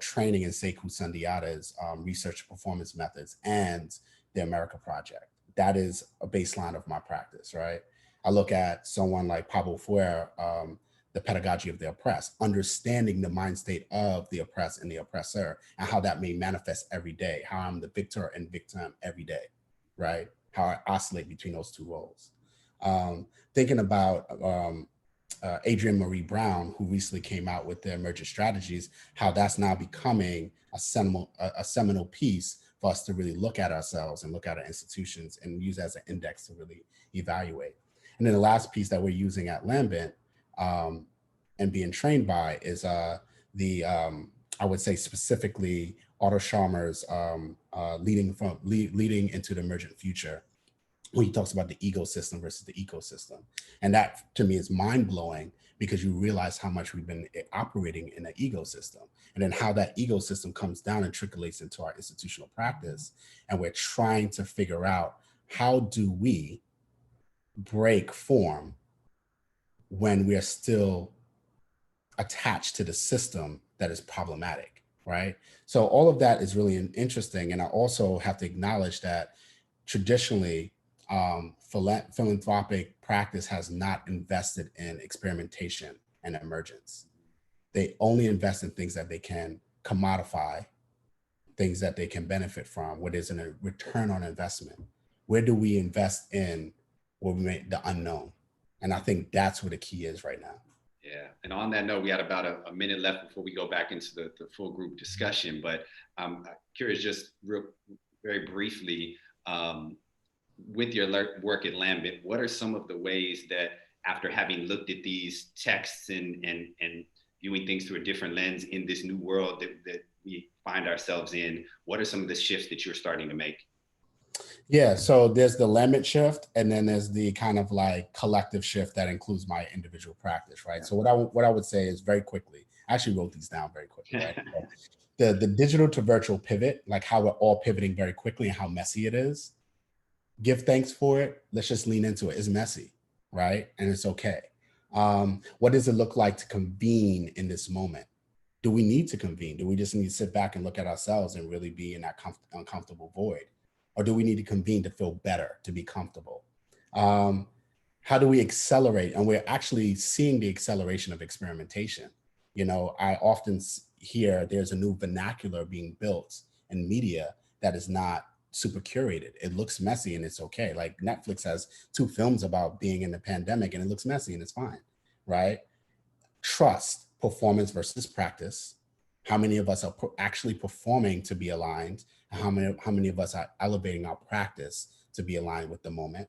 training in Sekou Sundiata's research performance methods and the America Project. That is a baseline of my practice, right? I look at someone like Pablo Freire, the pedagogy of the oppressed, understanding the mind state of the oppressed and the oppressor, and how that may manifest every day, how I'm the victor and victim every day, right? How I oscillate between those two roles. Thinking about Adrienne Marie Brown, who recently came out with the Emergent Strategies, how that's now becoming a seminal piece for us to really look at ourselves and look at our institutions and use as an index to really evaluate. And then the last piece that we're using at Lambent and being trained by is I would say specifically Otto Scharmer's leading into the emergent future, when he talks about the ecosystem versus the ecosystem. And that to me is mind-blowing, because you realize how much we've been operating in an ecosystem, and then how that ecosystem comes down and trickles into our institutional practice. And we're trying to figure out, how do we break form when we are still attached to the system that is problematic, right? So all of that is really interesting. And I also have to acknowledge that traditionally, philanthropic practice has not invested in experimentation and emergence. They only invest in things that they can commodify, things that they can benefit from, what is a return on investment? Where do we invest in where we make the unknown? And I think that's where the key is right now. Yeah, and on that note, we had about a minute left before we go back into the full group discussion, but I'm curious, just very briefly, with your work at Lambent, what are some of the ways that, after having looked at these texts and viewing things through a different lens in this new world that we find ourselves in, what are some of the shifts that you're starting to make? Yeah, so there's the Lambent shift, and then there's the kind of like collective shift that includes my individual practice, right? So what I would say is, very quickly, I actually wrote these down very quickly, right? The digital to virtual pivot, like how we're all pivoting very quickly and how messy it is. Give thanks for it. Let's just lean into it. It's messy, right? And it's okay. What does it look like to convene in this moment? Do we need to convene? Do we just need to sit back and look at ourselves and really be in that uncomfortable void? Or do we need to convene to feel better, to be comfortable? How do we accelerate? And we're actually seeing the acceleration of experimentation. You know, I often hear there's a new vernacular being built in media that is not super curated. It looks messy and it's okay. Like Netflix has 2 films about being in the pandemic and it looks messy and it's fine, right? Trust, performance versus practice. How many of us are actually performing to be aligned? How many of us are elevating our practice to be aligned with the moment?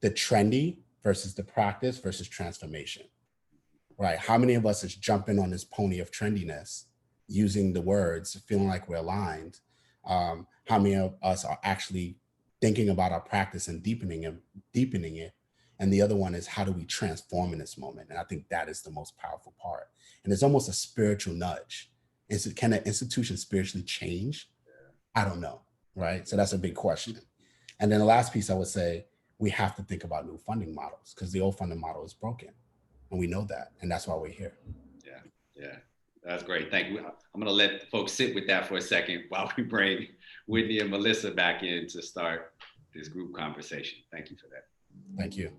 The trendy versus the practice versus transformation, right? How many of us is jumping on this pony of trendiness, using the words, feeling like we're aligned? How many of us are actually thinking about our practice and deepening it? And the other one is, how do we transform in this moment? And I think that is the most powerful part. And it's almost a spiritual nudge. Can an institution spiritually change? I don't know, right? So that's a big question. And then the last piece I would say, we have to think about new funding models, because the old funding model is broken. And we know that. And that's why we're here. Yeah. That's great. Thank you. I'm going to let folks sit with that for a second while we bring Whitney and Melissa back in to start this group conversation. Thank you for that. Thank you.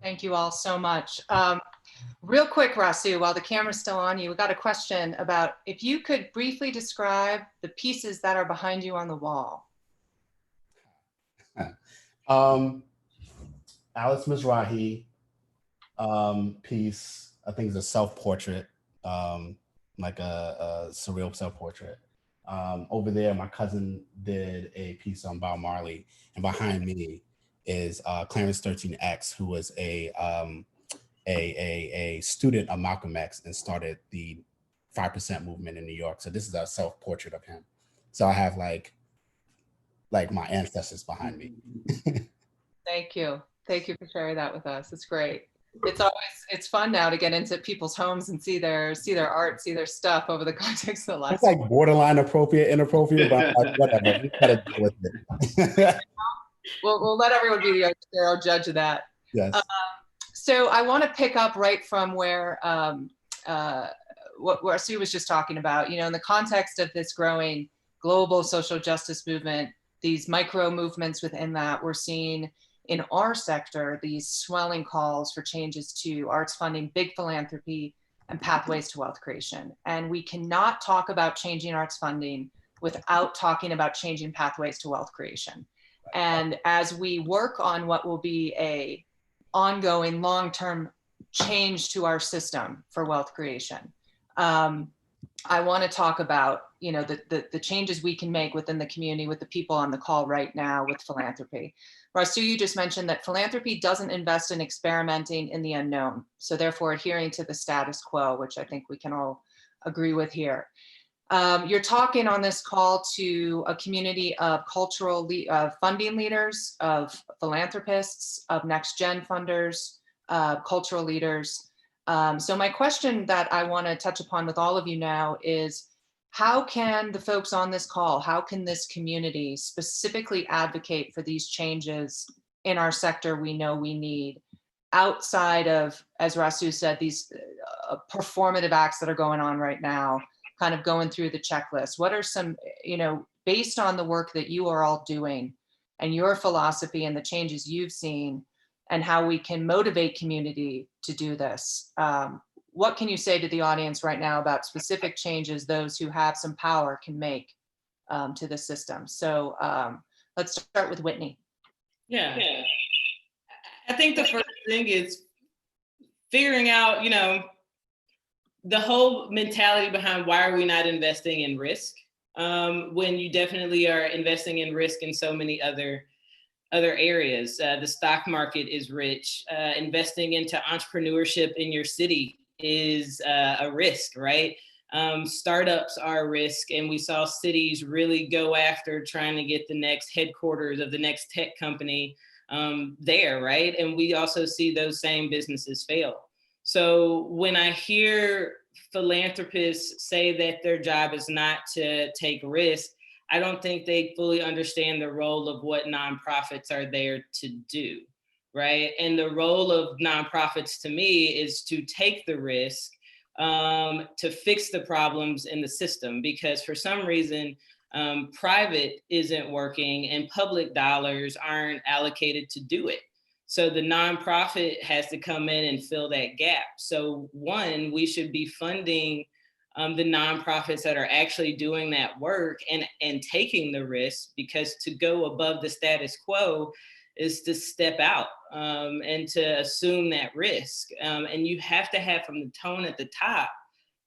Thank you all so much. Real quick, Rasu, while the camera's still on you, we got a question about if you could briefly describe the pieces that are behind you on the wall. Alice Mizrahi piece, I think it's a self-portrait, like a surreal self-portrait. Over there, my cousin did a piece on Bob Marley, and behind me is Clarence 13X, who was a student of Malcolm X and started the 5% movement in New York. So this is a self-portrait of him. So I have like my ancestors behind me. Thank you. Thank you for sharing that with us. It's great. It's fun now to get into people's homes and see their art, see their stuff over the context of the last. It's like borderline appropriate, inappropriate, but like, whatever. We gotta deal with it. We'll let everyone be our judge of that. Yes. So I want to pick up right from where what Sue was just talking about. You know, in the context of this growing global social justice movement, these micro movements within that, we're seeing in our sector these swelling calls for changes to arts funding, big philanthropy, and pathways to wealth creation. And we cannot talk about changing arts funding without talking about changing pathways to wealth creation. And as we work on what will be a ongoing long-term change to our system for wealth creation, I want to talk about, you know, the changes we can make within the community with the people on the call right now with philanthropy. Rasu, you just mentioned that philanthropy doesn't invest in experimenting in the unknown, so therefore adhering to the status quo, which I think we can all agree with here. You're talking on this call to a community of cultural funding leaders, of philanthropists, of next-gen funders, cultural leaders. So my question that I want to touch upon with all of you now is, how can the folks on this call, how can this community specifically advocate for these changes in our sector we know we need, outside of, as Rasu said, these performative acts that are going on right now, kind of going through the checklist? What are some, you know, based on the work that you are all doing and your philosophy and the changes you've seen and how we can motivate community to do this? what can you say to the audience right now about specific changes those who have some power can make to the system? So let's start with Whitney. Yeah. I think the first thing is figuring out, the whole mentality behind why are we not investing in risk when you definitely are investing in risk in so many other areas. The stock market is rich. Investing into entrepreneurship in your city is a risk, right? Startups are a risk, and we saw cities really go after trying to get the next headquarters of the next tech company there, right? And we also see those same businesses fail. So when I hear philanthropists say that their job is not to take risk, I don't think they fully understand the role of what nonprofits are there to do, right? And the role of nonprofits to me is to take the risk to fix the problems in the system, because for some reason, private isn't working and public dollars aren't allocated to do it. So the nonprofit has to come in and fill that gap. So one, we should be funding the nonprofits that are actually doing that work and taking the risk, because to go above the status quo is to step out and to assume that risk. And you have to have, from the tone at the top,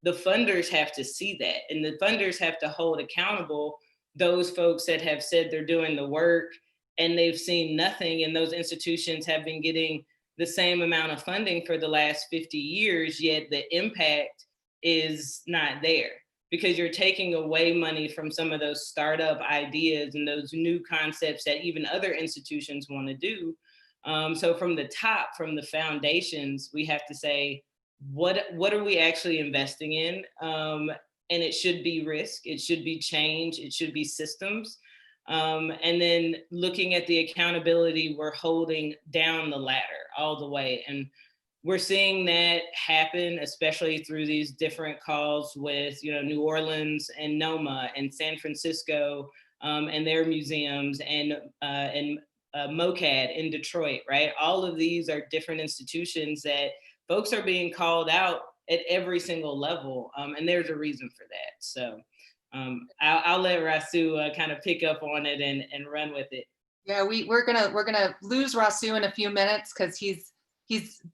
the funders have to see that, and the funders have to hold accountable those folks that have said they're doing the work and they've seen nothing, and those institutions have been getting the same amount of funding for the last 50 years, yet the impact is not there, because you're taking away money from some of those startup ideas and those new concepts that even other institutions want to do. So from the top, from the foundations, we have to say, what are we actually investing in? And it should be risk, it should be change, it should be systems. And then looking at the accountability, we're holding down the ladder all the way. And we're seeing that happen, especially through these different calls with, New Orleans and NOMA and San Francisco and their museums and MOCAD in Detroit, right? All of these are different institutions that folks are being called out at every single level. And there's a reason for that. So I'll let Rasu kind of pick up on it and run with it. Yeah, we're gonna lose Rasu in a few minutes because he's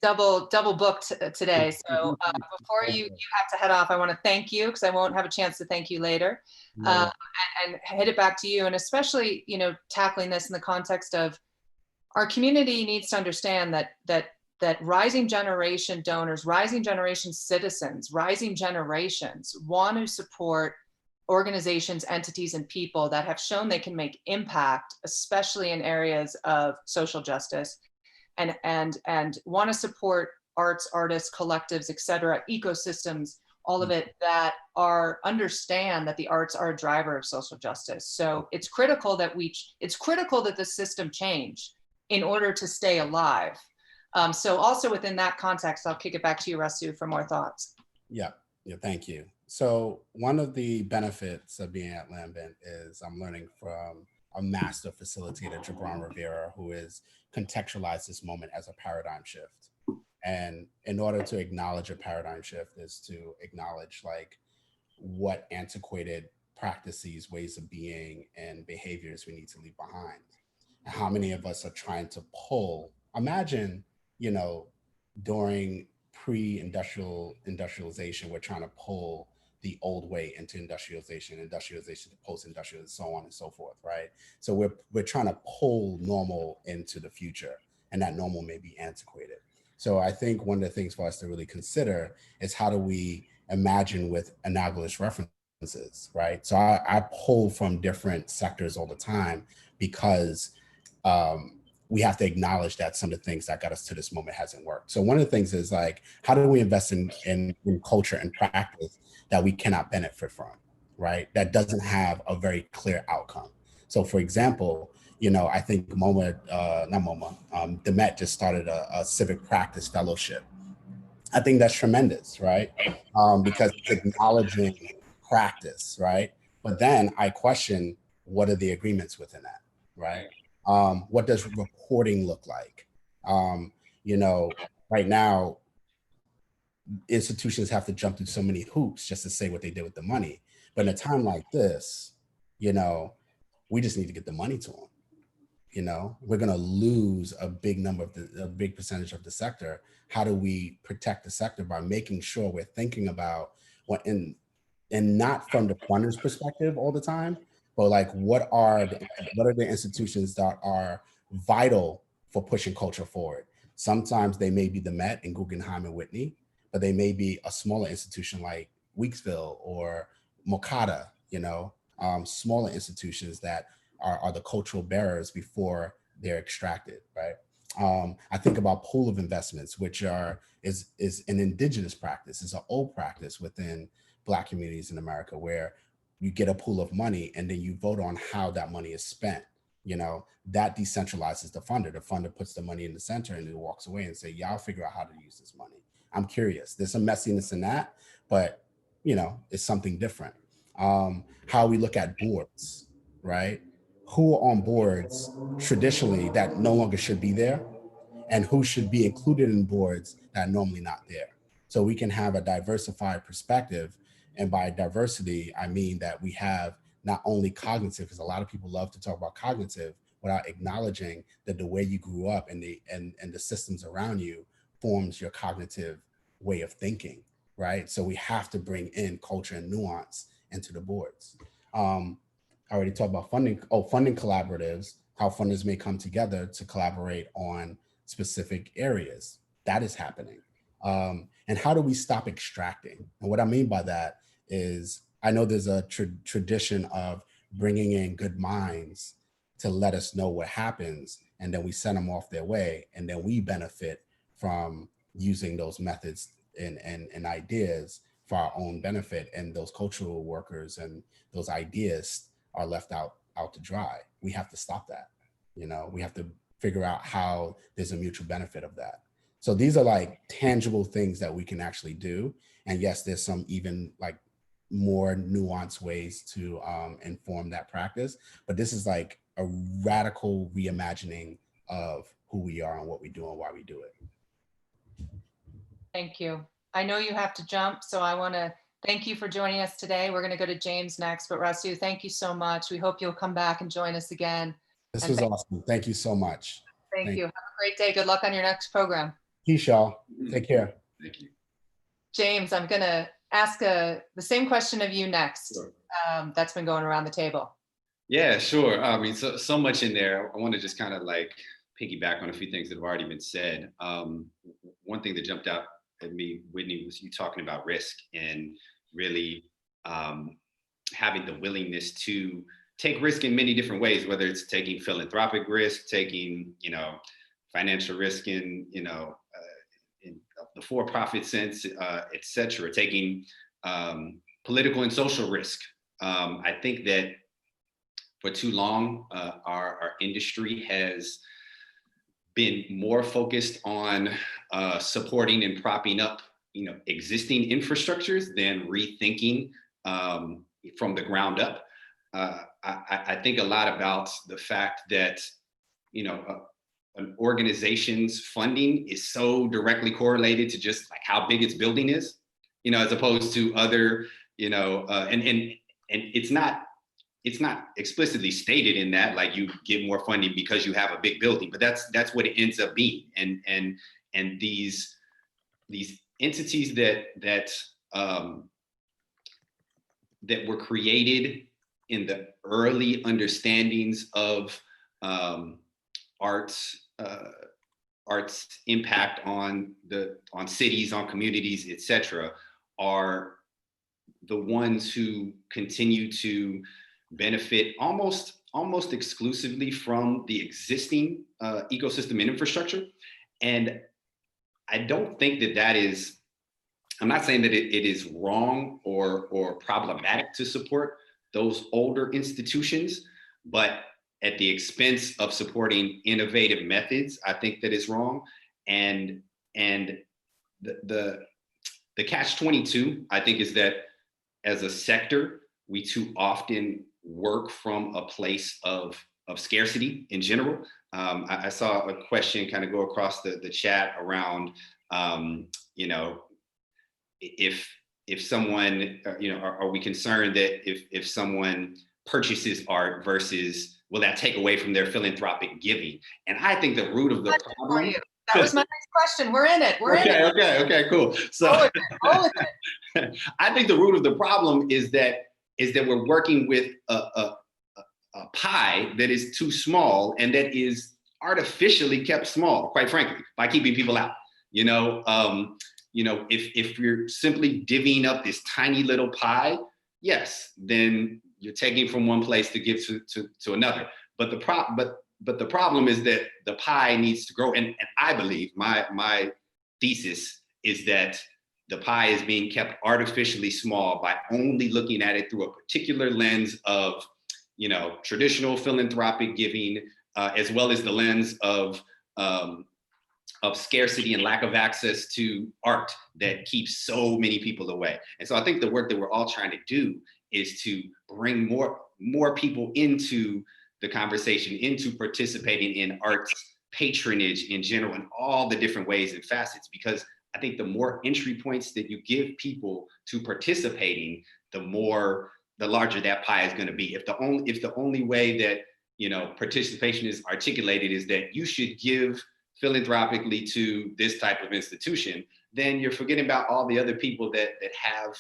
double booked today. So before you have to head off, I want to thank you, because I won't have a chance to thank you later, and head it back to you. And especially, tackling this in the context of our community needs to understand that rising generation donors, rising generation citizens, rising generations want to support organizations, entities, and people that have shown they can make impact, especially in areas of social justice, and want to support arts, artists, collectives, et cetera, ecosystems, all of it, that understand that the arts are a driver of social justice. So it's critical that the system change in order to stay alive. So also within that context, I'll kick it back to you, Rasu, for more thoughts. Yeah, thank you. So one of the benefits of being at LAMBENT is I'm learning from a master facilitator, Gibran Rivera, who has contextualized this moment as a paradigm shift. And in order to acknowledge a paradigm shift is to acknowledge what antiquated practices, ways of being, and behaviors we need to leave behind. And how many of us are trying to imagine, during industrialization, we're trying to pull the old way into industrialization to post-industrial, so on and so forth, right? So we're trying to pull normal into the future, and that normal may be antiquated. So I think one of the things for us to really consider is, how do we imagine with analogous references, right? So I pull from different sectors all the time, because we have to acknowledge that some of the things that got us to this moment hasn't worked. So one of the things is how do we invest in culture and practice that we cannot benefit from, right? That doesn't have a very clear outcome. So for example, I think Demet just started a civic practice fellowship. I think that's tremendous, right? Because it's acknowledging practice, right? But then I question, what are the agreements within that, right? What does reporting look like? Right now, institutions have to jump through so many hoops just to say what they did with the money. But in a time like this, you know, we just need to get the money to them. You know, we're going to lose a big percentage of the sector. How do we protect the sector? By making sure we're thinking about what and not from the funder's perspective all the time, but like what are the institutions that are vital for pushing culture forward? Sometimes they may be the Met and Guggenheim and Whitney, but they may be a smaller institution like Weeksville or Mokata, you know, smaller institutions that are the cultural bearers before they're extracted, right? I think about pool of investments, which is an indigenous practice, is an old practice within Black communities in America, where you get a pool of money and then you vote on how that money is spent. You know, that decentralizes the funder. The funder puts the money in the center and it walks away and say, y'all figure out how to use this money. I'm curious. There's some messiness in that, but you know, it's something different. How we look at boards, right? Who are on boards traditionally that no longer should be there, and who should be included in boards that are normally not there. So we can have a diversified perspective. And by diversity, I mean that we have not only cognitive, because a lot of people love to talk about cognitive without acknowledging that the way you grew up and the systems around you forms your cognitive way of thinking, right? So we have to bring in culture and nuance into the boards. I already talked about funding collaboratives, how funders may come together to collaborate on specific areas. That is happening. And how do we stop extracting? And what I mean by that is, I know there's a tradition of bringing in good minds to let us know what happens, and then we send them off their way, and then we benefit from using those methods and ideas for our own benefit, and those cultural workers and those ideas are left out to dry. We have to stop that. You know, we have to figure out how there's a mutual benefit of that. So these are like tangible things that we can actually do. And yes, there's some even like more nuanced ways to inform that practice, but this is like a radical reimagining of who we are and what we do and why we do it. Thank you. I know you have to jump, so I want to thank you for joining us today. We're going to go to James next, but Rasu, thank you so much. We hope you'll come back and join us again. This was awesome. Thank you so much. Thank you. Have a great day. Good luck on your next program. Peace, y'all. Take care. Thank you. James, I'm going to ask the same question of you next. Sure. That's been going around the table. Yeah, sure. I mean, so much in there. I want to just kind of like piggyback on a few things that have already been said. One thing that jumped out at me, Whitney, was you talking about risk and really having the willingness to take risk in many different ways, whether it's taking philanthropic risk, taking, you know, financial risk in, you know, in the for-profit sense, et cetera, taking political and social risk. I think that for too long, our industry has been more focused on supporting and propping up, you know, existing infrastructures than rethinking from the ground up. I think a lot about the fact that, you know, an organization's funding is so directly correlated to just like how big its building is, you know, as opposed to other, you know, and it's not explicitly stated in that, like you get more funding because you have a big building, but that's what it ends up being. And these entities that were created in the early understandings of art's impact on cities, on communities, et cetera, are the ones who continue to benefit almost exclusively from the existing ecosystem and infrastructure. And I don't think that is, I'm not saying that it is wrong or problematic to support those older institutions, but at the expense of supporting innovative methods, I think that is wrong. And the catch-22, I think, is that as a sector, we too often work from a place of scarcity in general. I saw a question kind of go across the chat around, you know, if someone, are we concerned that if someone purchases art versus will that take away from their philanthropic giving? And I think the root of the problem. That was my next question. We're in it. We're in it. Okay, cool. So Roll with it. I think the root of the problem is that we're working with a pie that is too small and that is artificially kept small, quite frankly, by keeping people out. If you're simply divvying up this tiny little pie, yes, then you're taking from one place to give to another. But the problem is that the pie needs to grow. And I believe my thesis is that the pie is being kept artificially small by only looking at it through a particular lens of, traditional philanthropic giving, as well as the lens of scarcity and lack of access to art that keeps so many people away. And so I think the work that we're all trying to do is to bring more people into the conversation, into participating in arts patronage in general, in all the different ways and facets, because I think the more entry points that you give people to participating, the larger that pie is going to be. If the only way that participation is articulated is that you should give philanthropically to this type of institution, then you're forgetting about all the other people that have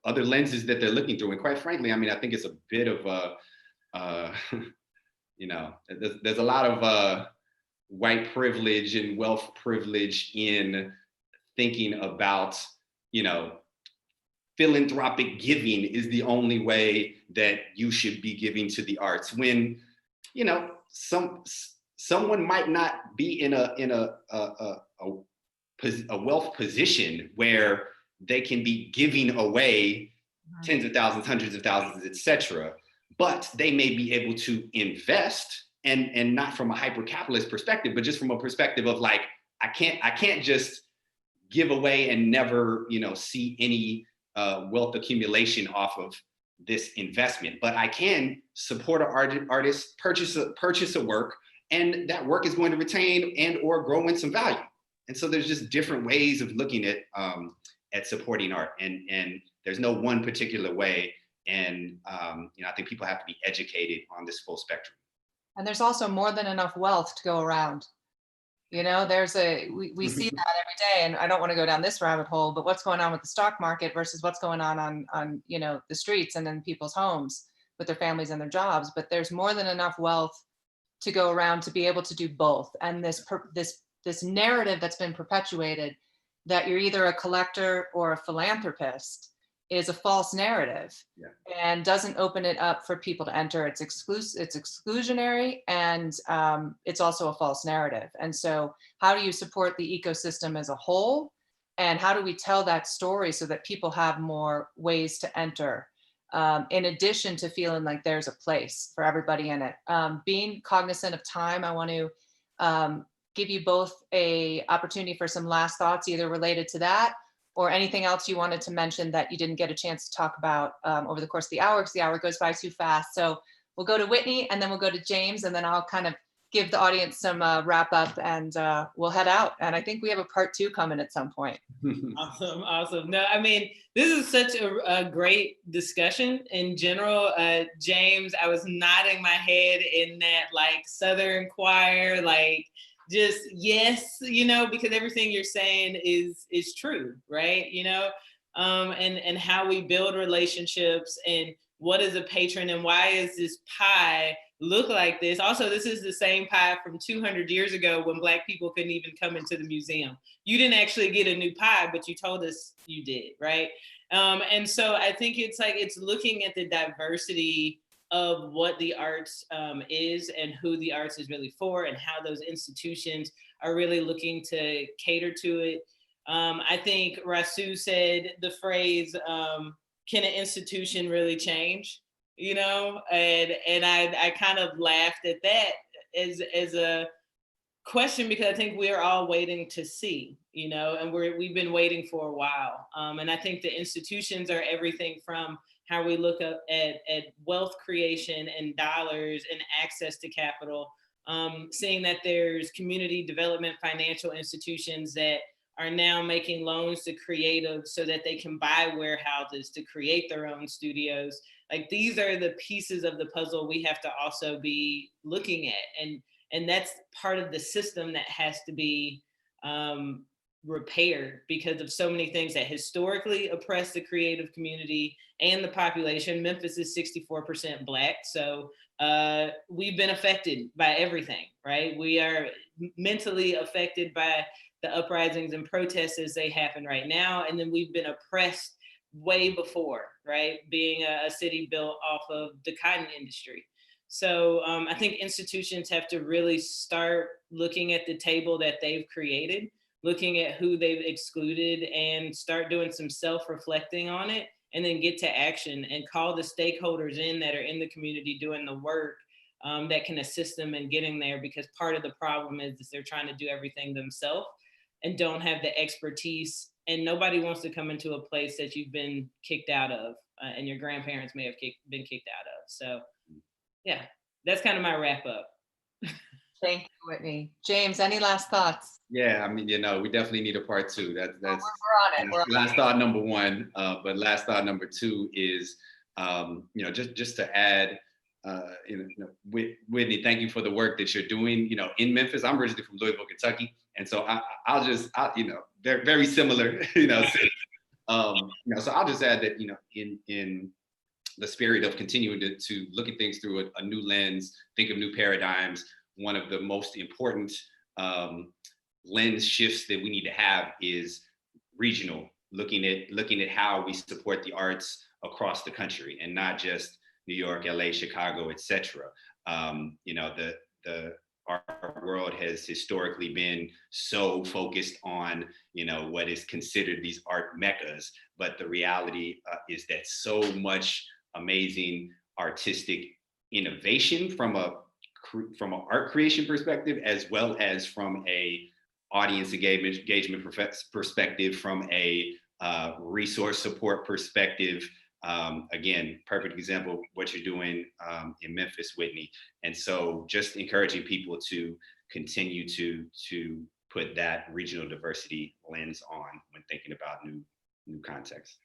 other lenses that they're looking through. And quite frankly, I mean, I think it's a bit of there's a lot of white privilege and wealth privilege in thinking about, philanthropic giving is the only way that you should be giving to the arts, when, someone might not be in a wealth position where they can be giving away tens of thousands, hundreds of thousands, etc. But they may be able to invest, and not from a hyper-capitalist perspective, but just from a perspective of like, I can't just give away and never, see any wealth accumulation off of this investment. But I can support an artist, purchase a work, and that work is going to retain and or grow in some value. And so there's just different ways of looking at supporting art, and there's no one particular way. And I think people have to be educated on this full spectrum. And there's also more than enough wealth to go around. We see that every day, and I don't want to go down this rabbit hole, but what's going on with the stock market versus what's going on the streets and in people's homes with their families and their jobs. But there's more than enough wealth to go around to be able to do both. And this narrative that's been perpetuated that you're either a collector or a philanthropist is a false narrative, and doesn't open it up for people to enter. It's exclusionary, and it's also a false narrative. And so how do you support the ecosystem as a whole? And how do we tell that story so that people have more ways to enter, in addition to feeling like there's a place for everybody in it? Being cognizant of time, I want to give you both an opportunity for some last thoughts, either related to that or anything else you wanted to mention that you didn't get a chance to talk about over the course of the hour, because the hour goes by too fast. So we'll go to Whitney, and then we'll go to James, and then I'll kind of give the audience some wrap up, and we'll head out. And I think we have a part 2 coming at some point. Awesome. No, I mean, this is such a great discussion in general. James, I was nodding my head in that like Southern choir, like just yes, because everything you're saying is true, right? And how we build relationships, and what is a patron, and why is this pie look like this? Also, this is the same pie from 200 years ago when Black people couldn't even come into the museum. You didn't actually get a new pie, but you told us you did, right? And so I think it's looking at the diversity of what the arts is, and who the arts is really for, and how those institutions are really looking to cater to it. I think Rasu said the phrase, can an institution really change? And I kind of laughed at that as a question, because I think we're all waiting to see, and we've been waiting for a while. And I think the institutions are everything from how we look at wealth creation and dollars and access to capital, seeing that there's community development financial institutions that are now making loans to creatives so that they can buy warehouses to create their own studios. Like, these are the pieces of the puzzle we have to also be looking at. And that's part of the system that has to be repaired because of so many things that historically oppress the creative community and the population. Memphis is 64% Black. So we've been affected by everything, right? We are mentally affected by the uprisings and protests as they happen right now. And then we've been oppressed way before, right? Being a city built off of the cotton industry. So I think institutions have to really start looking at the table that they've created, looking at who they've excluded, and start doing some self-reflecting on it, and then get to action and call the stakeholders in that are in the community doing the work that can assist them in getting there. Because part of the problem is they're trying to do everything themselves and don't have the expertise, and nobody wants to come into a place that you've been kicked out of and your grandparents may have been kicked out of. So yeah, that's kind of my wrap up. Thank you, Whitney. James, any last thoughts? Yeah, I mean, we definitely need a part two. That's we're on it. Last thought number one. But last thought number two is, just to add, Whitney, thank you for the work that you're doing. In Memphis, I'm originally from Louisville, Kentucky, and so I'll they're very similar. So I'll just add that, in the spirit of continuing to look at things through a new lens, think of new paradigms. One of the most important lens shifts that we need to have is regional, looking at how we support the arts across the country, and not just New York, LA, Chicago, etc. Our world has historically been so focused on, what is considered these art meccas, but the reality is that so much amazing artistic innovation from an art creation perspective, as well as from a audience engagement perspective, from a resource support perspective. Again, perfect example of what you're doing in Memphis, Whitney. And so just encouraging people to continue to put that regional diversity lens on when thinking about new contexts.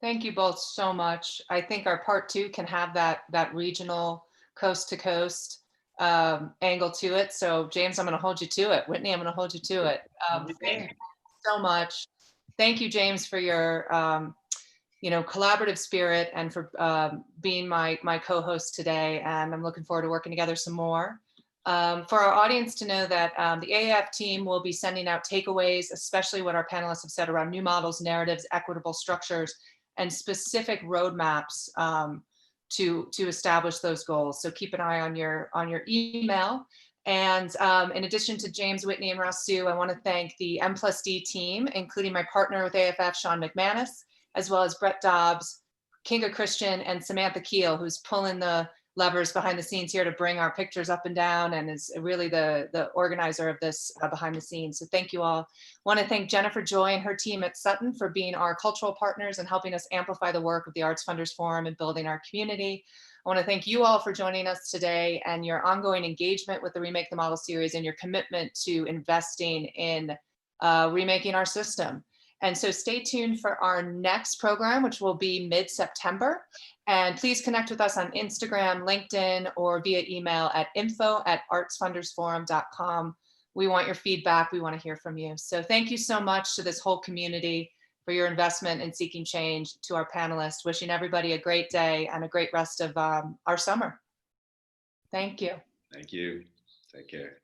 Thank you both so much. I think our part two can have that regional, coast to coast angle to it. So James, I'm going to hold you to it. Whitney, I'm going to hold you to it. Thank you so much. Thank you, James, for your collaborative spirit and for being my co-host today. And I'm looking forward to working together some more. For our audience to know that the AAF team will be sending out takeaways, especially what our panelists have said around new models, narratives, equitable structures, and specific roadmaps to establish those goals. So keep an eye on your email. And in addition to James, Whitney, and Rasu, I want to thank the M+D team, including my partner with AFF, Sean McManus, as well as Brett Dobbs, Kinga Christian, and Samantha Keel, who's pulling the levers behind the scenes here to bring our pictures up and down, and is really the organizer of this behind the scenes. So thank you all. I want to thank Jennifer Joy and her team at Sutton for being our cultural partners and helping us amplify the work of the Arts Funders Forum and building our community. I want to thank you all for joining us today and your ongoing engagement with the Remake the Model series and your commitment to investing in remaking our system. And so stay tuned for our next program, which will be mid-September. And please connect with us on Instagram, LinkedIn, or via email at info@artsfundersforum.com. We want your feedback. We want to hear from you. So thank you so much to this whole community for your investment in seeking change, to our panelists, wishing everybody a great day and a great rest of our summer. Thank you. Thank you. Take care.